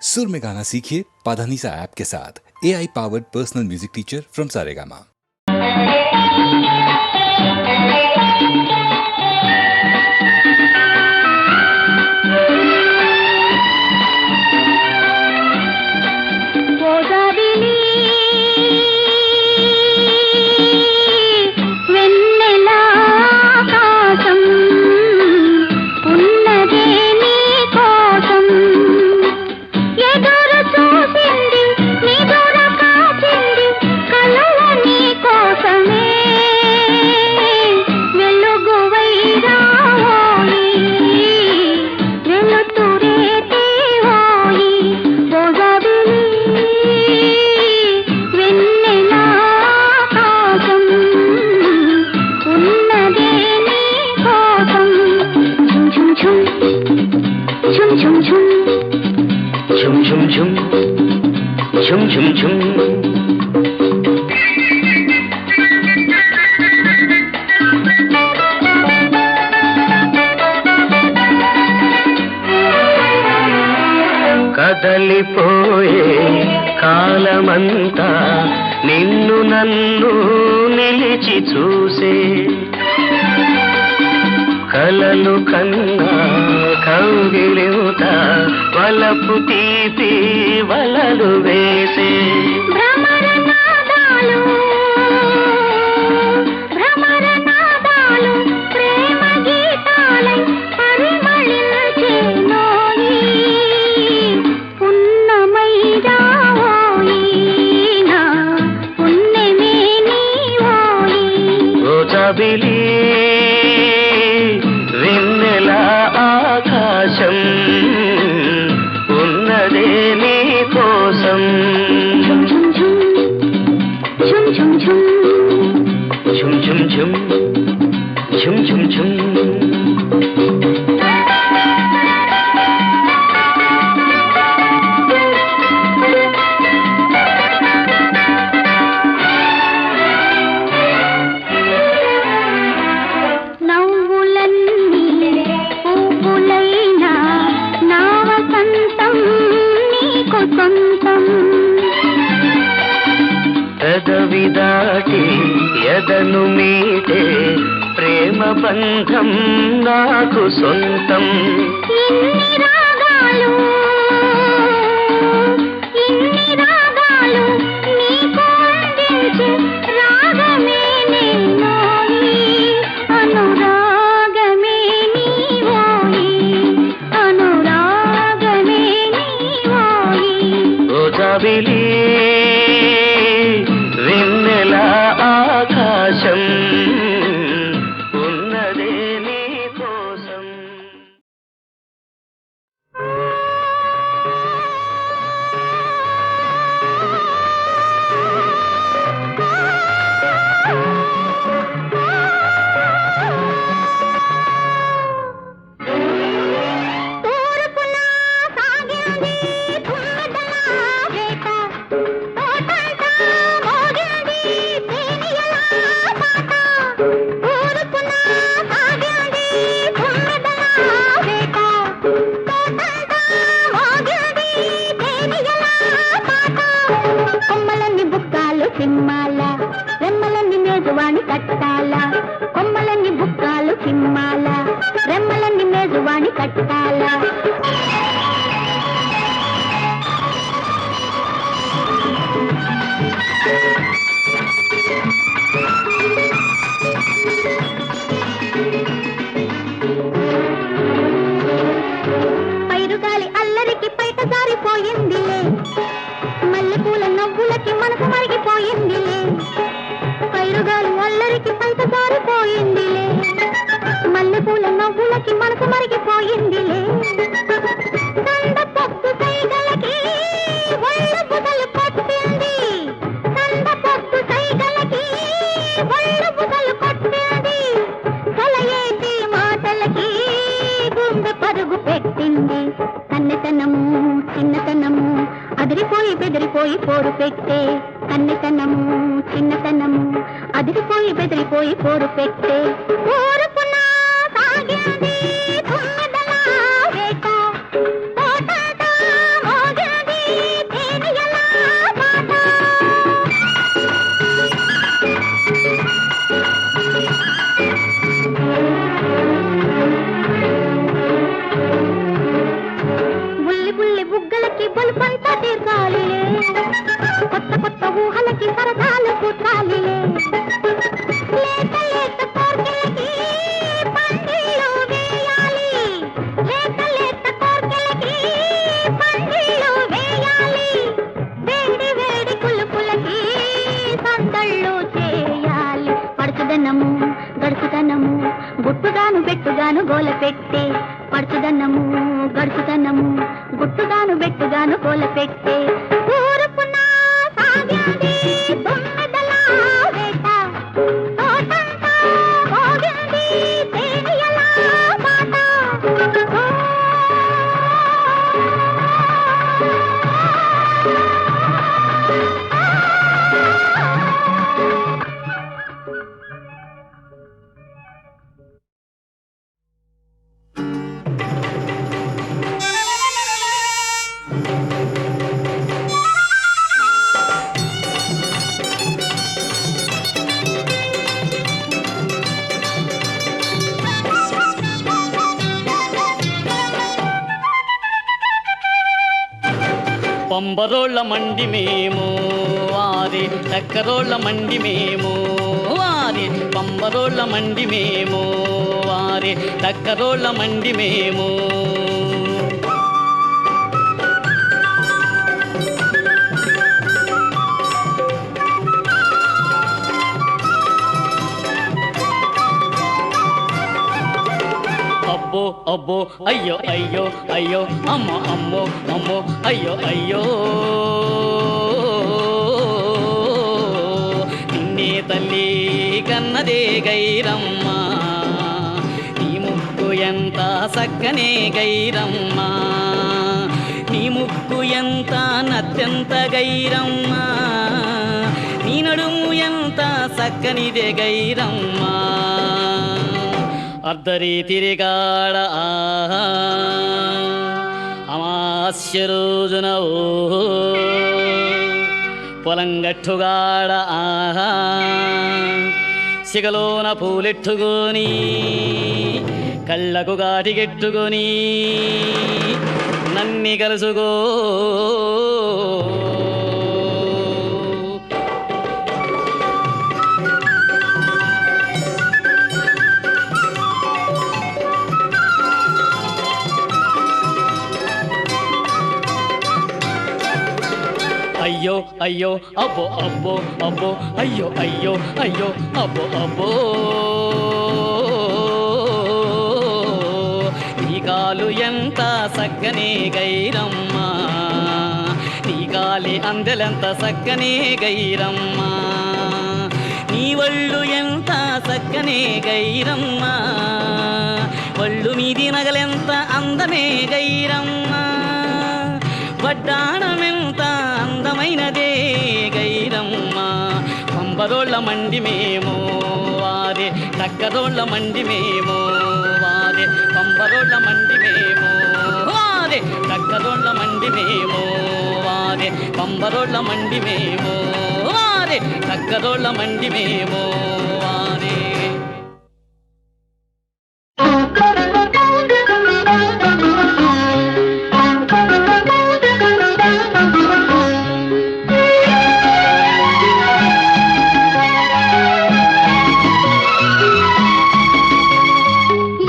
सुर में गाना सीखिए पाधानीसा ऐप के साथ। AI powered personal music teacher from Saregama. కదలిపోయే కాలమంతా నిన్ను నన్ను నిలిచి చూసే కలలు కన్నా కౌగిలింత వలపు తీపి వలలు వేసే జాబిలి వెన్నెల ఆకాశం ఉన్నదే నీ కోసం ఝుమ్ ఝుమ్ ఝుమ్ ఝుమ్ ఝుమ్ ఝుమ్ ఝుమ్ పెదవి దాటి ఎదను మీటే ప్రేమ బంధం నాకు సొంతం ఇన్ని రాగాలు నీకు అందించే రాగమే నీవోయి అనురాగమే నీవోయి అనురాగమే నీవోయి ఓ జాబిలి వెన్నెల ఆకాశం ఉన్నదే నీ కోసం కొమ్మలన్నీ బుక్కాలు సిమ్మాల రెమ్మలన్నీ మేజువాణి కట్టాల కొమ్మలన్నీ బుక్కాలు సిమ్మాల రెమ్మలన్నీ మేజువాణి కట్టాల పైరుగాలి అల్లరికి పైట జారిపోయిందిలే మల్లెపూల నవ్వులకి మనసు మరిగిపోయిందిలే పైరుగాలి అల్లరికి పైట జారిపోయిందిలే మల్లెపూల నవ్వులకి మనసు మరిగిపోయిందిలే కందపొత్తు సైగలకి ఒళ్ళు బుదలు కొట్టింది కందపొత్తు సైగలకి ఒళ్ళు బుదలు కొట్టింది కలయేటి మాటలకి గుండె పరుగు పెట్టింది కన్నెతనము చిన్నతనము అదిరిపోయి బెదిరిపోయి పోరు పెట్టే కన్నెతనము చిన్నతనము అదిరిపోయి బెదిరిపోయి పోరు పెట్టే ఊరుకున్న సాగింది తుమ్మెదల వేట తోటట మోగింది బుగ్గలకి బొలుపంతా తీర్చాలిలే, కొత్త కొత్త ఊహలకి సరదాలు కూర్చాలిలే. లేత లేత కోర్కెలకి పందిళ్ళు వేయాలి, లేత లేత కోర్కెలకి పందిళ్ళు వేయాలి. వేడి వేడి కులుకులకి సందళ్ళు చేయాలి. పడుచుదనము గడుచుదనము గుట్టుగాను బెట్టుగాను గోల పెట్టే, పడుచుదనము గడుచుదనము గుట్టుగాను బెట్టుగాను గోల పెట్టే. ఊరుకున్న సాగింది తుమ్మెదల వేట, తోటంతా మోగింది తేనియల పాట. పంబరోళ్ళ మండి మేము వారి చక్కరోళ్ళ మండి మేము వారి, పంబరోళ్ళ మండి మేము వారి చక్కరోళ్ళ మండి మేము. అబ్బో అబ్బో అయ్యో అయ్యో అయ్యో, అమ్మ అమ్మో అమ్మో అయ్యో అయ్యో. నిన్నే తల్లి కన్నదే గైరమ్మ, నీ ముక్కు ఎంత సక్కనే గైరమ్మ, నీ ముక్కు ఎంత నత్యంత గైరమ్మ, నీ నడుము ఎంత సక్కనిదే గైరమ్మ. అర్ధరీతిరిగాడ అమాస్య రోజున పొలంగట్టుగాడ సిగలోన పూలెట్టుకొని కళ్ళకు గాటిగెట్టుకొని నన్ని కలుసుకో. అయ్యో అయ్యో అబ్బో అబ్బో అబ్బో అయ్యో అయ్యో అయ్యో అబ్బో అబ్బో. నీ కాలు ఎంత సక్కనే గైరమ్మ, నీ కాలి అందెలెంత సక్కనే గైరమ్మ, నీ ఒళ్ళు ఎంత సక్కనే గైరమ్మ, ఒళ్ళు మీది నగలెంత అందమే గైరమ్మ, వడ్డాణమెంత అందమైనదే గైరమ్మ. పంబరోళ్ళ మండి మేము వారే చక్కరోళ్ళ మండి మేము వారే, పంబరోళ్ళ మండి మేము వారే చక్కరోళ్ళ మండి మేము వారే, పంబరోళ్ళ మండి మేము వారే చక్కరోళ్ళ మండి మేము వారే.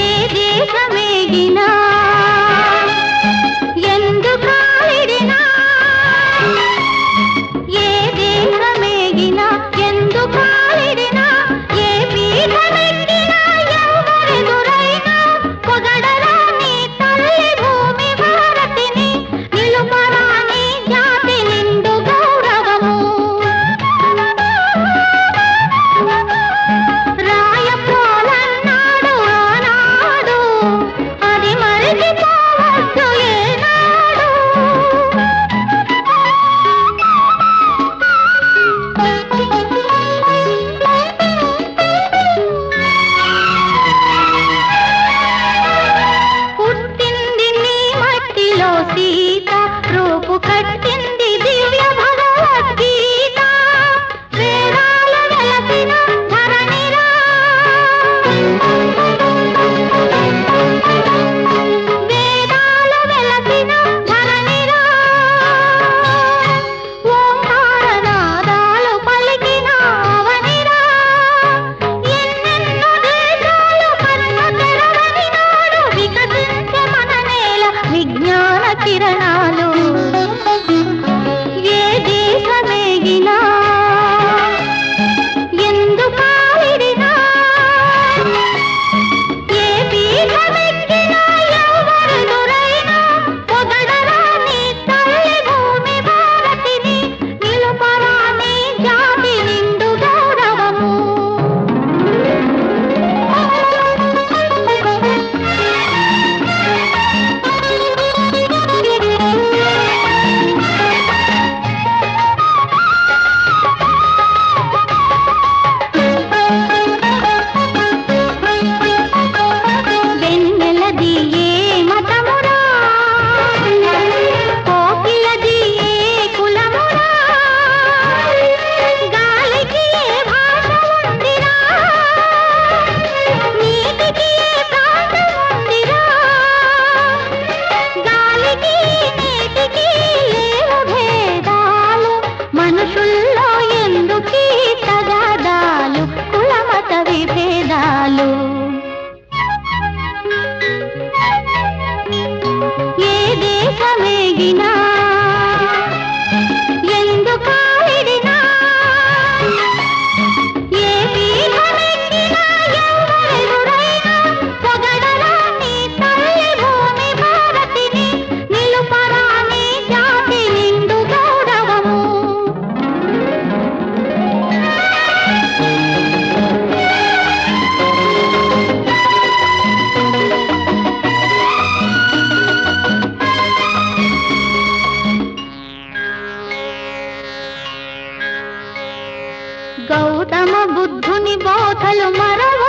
ఏ దేశమేగినా ఎందు కాలిడినా బుద్ధుని బోధలు మరవ